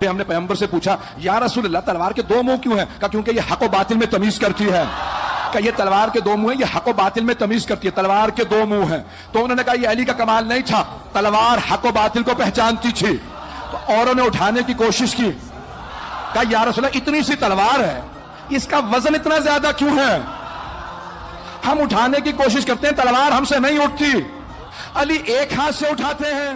हमने पैगंबर से पूछा, या रसूलल्लाह तलवार के दो मुंह क्यों हैं? कहा क्योंकि ये हक व बातिल में तमीज करती है। कहा ये तलवार के दो मुंह हैं, ये हक व बातिल में तमीज करती है, तलवार के दो मुंह हैं। तो उन्होंने कहा ये अली का कमाल नहीं था, तलवार हक व बातिल को पहचानती थी। तो औरों ने उठाने की कोशिश की। कहा या रसूलल्लाह इतनी सी तलवार है, इसका वजन इतना ज्यादा क्यों है? हम उठाने की कोशिश करते हैं, तलवार हमसे नहीं उठती। अली एक हाथ से उठाते हैं,